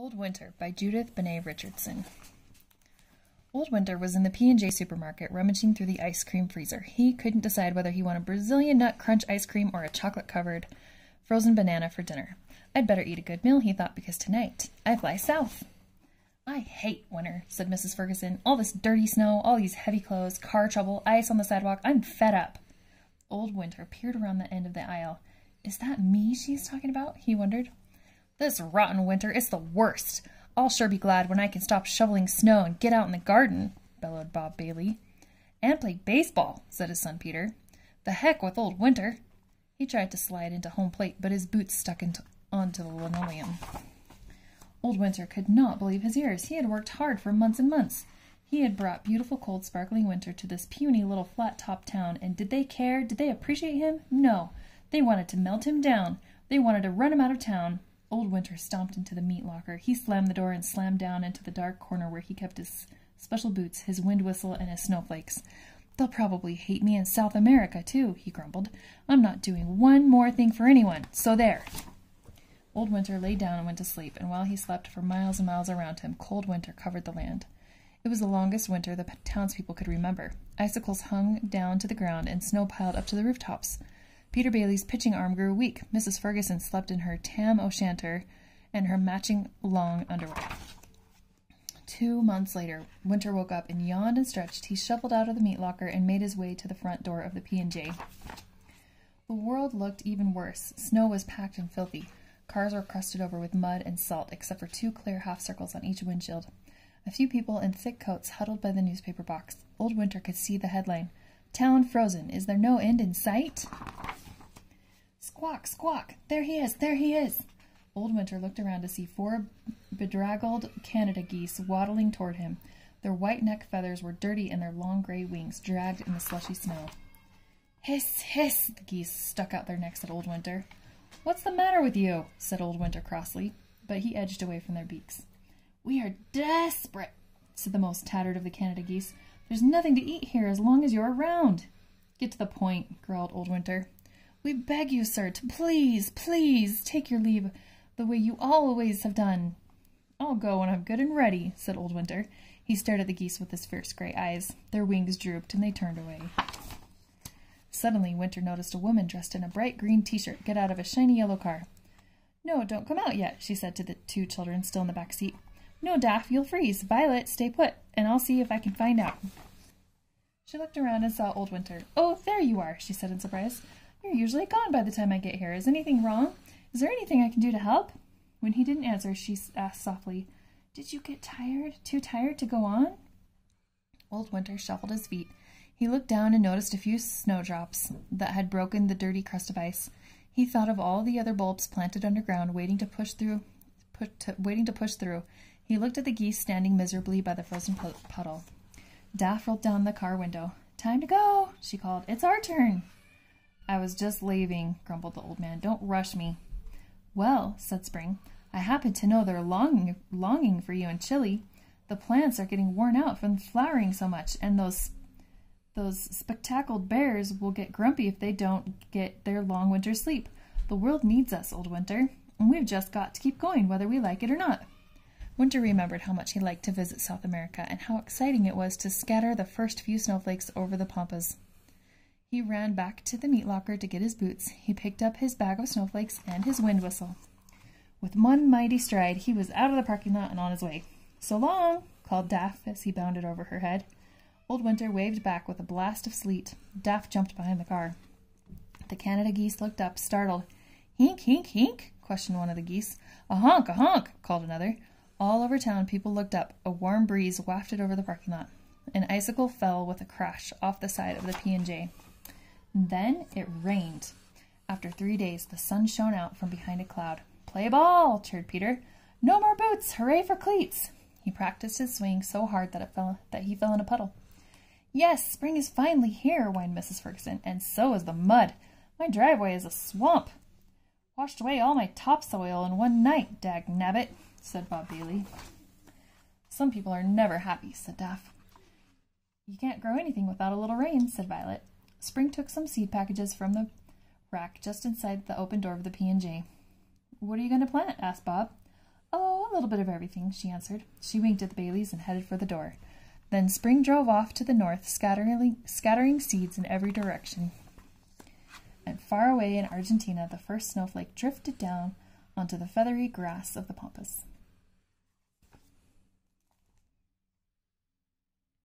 Old Winter by Judith Benet Richardson. Old Winter was in the P&J supermarket rummaging through the ice cream freezer. He couldn't decide whether he wanted Brazilian nut crunch ice cream or a chocolate-covered frozen banana for dinner. I'd better eat a good meal, he thought, because tonight I fly south. I hate winter, said Mrs. Ferguson. All this dirty snow, all these heavy clothes, car trouble, ice on the sidewalk. I'm fed up. Old Winter peered around the end of the aisle. Is that me she's talking about? He wondered. This rotten winter, it's the worst. I'll sure be glad when I can stop shoveling snow and get out in the garden, bellowed Bob Bailey. And play baseball, said his son Peter. The heck with old Winter. He tried to slide into home plate, but his boots stuck onto the linoleum. Old Winter could not believe his ears. He had worked hard for months and months. He had brought beautiful, cold, sparkling winter to this puny little flat-top town, and did they care? Did they appreciate him? No. They wanted to melt him down. They wanted to run him out of town. Old Winter stomped into the meat locker. He slammed the door and slammed down into the dark corner where he kept his special boots, his wind whistle, and his snowflakes. They'll probably hate me in South America, too, he grumbled. I'm not doing one more thing for anyone, so there. Old Winter lay down and went to sleep, and while he slept for miles and miles around him, cold winter covered the land. It was the longest winter the townspeople could remember. Icicles hung down to the ground, and snow piled up to the rooftops. Peter Bailey's pitching arm grew weak. Mrs. Ferguson slept in her tam o'shanter and her matching long underwear. 2 months later, Winter woke up and yawned and stretched. He shuffled out of the meat locker and made his way to the front door of the P&J. The world looked even worse. Snow was packed and filthy. Cars were crusted over with mud and salt, except for 2 clear half circles on each windshield. A few people in thick coats huddled by the newspaper box. Old Winter could see the headline, "Town frozen. Is there no end in sight?" Squawk, squawk. There he is, there he is. Old Winter looked around to see 4 bedraggled Canada geese waddling toward him. Their white neck feathers were dirty and their long gray wings dragged in the slushy snow. Hiss, hiss, the geese stuck out their necks at Old Winter. What's the matter with you? Said Old Winter crossly, but he edged away from their beaks. We are desperate, said the most tattered of the Canada geese. There's nothing to eat here as long as you're around. Get to the point, growled Old Winter. We beg you, sir, to please, please take your leave the way you always have done. I'll go when I'm good and ready, said Old Winter. He stared at the geese with his fierce gray eyes. Their wings drooped and they turned away. Suddenly, Winter noticed a woman dressed in a bright green t-shirt get out of a shiny yellow car. No, don't come out yet, she said to the 2 children still in the back seat. No, Daff, you'll freeze. Violet, stay put, and I'll see if I can find out. She looked around and saw Old Winter. Oh, there you are, she said in surprise. You're usually gone by the time I get here. Is anything wrong? Is there anything I can do to help? When he didn't answer, she asked softly, Did you get tired? Too tired to go on? Old Winter shuffled his feet. He looked down and noticed a few snowdrops that had broken the dirty crust of ice. He thought of all the other bulbs planted underground, waiting to push through. He looked at the geese standing miserably by the frozen puddle. Daff rolled down the car window. Time to go, she called. It's our turn. I was just leaving, grumbled the old man. Don't rush me. Well, said Spring, I happen to know they're longing for you in Chile. The plants are getting worn out from flowering so much, and those spectacled bears will get grumpy if they don't get their long winter sleep. The world needs us, Old Winter, and we've just got to keep going, whether we like it or not. Winter remembered how much he liked to visit South America, and how exciting it was to scatter the first few snowflakes over the pampas. He ran back to the meat locker to get his boots. He picked up his bag of snowflakes and his wind whistle. With one mighty stride, he was out of the parking lot and on his way. So long, called Daff as he bounded over her head. Old Winter waved back with a blast of sleet. Daff jumped behind the car. The Canada geese looked up, startled. Hink, hink, hink, questioned one of the geese. A honk, called another. All over town, people looked up. A warm breeze wafted over the parking lot. An icicle fell with a crash off the side of the P&J. Then it rained. After 3 days, the sun shone out from behind a cloud. Play ball, cheered Peter. No more boots, hooray for cleats. He practiced his swing so hard that he fell in a puddle. Yes, spring is finally here, whined Mrs. Ferguson, and so is the mud. My driveway is a swamp. Washed away all my topsoil in one night, dag-nabbit, said Bob Bailey. Some people are never happy, said Daff. You can't grow anything without a little rain, said Violet. Spring took some seed packages from the rack just inside the open door of the P&J. What are you going to plant? Asked Bob. Oh, a little bit of everything, she answered. She winked at the Baileys and headed for the door. Then spring drove off to the north, scattering seeds in every direction. And far away in Argentina, the first snowflake drifted down onto the feathery grass of the pampas.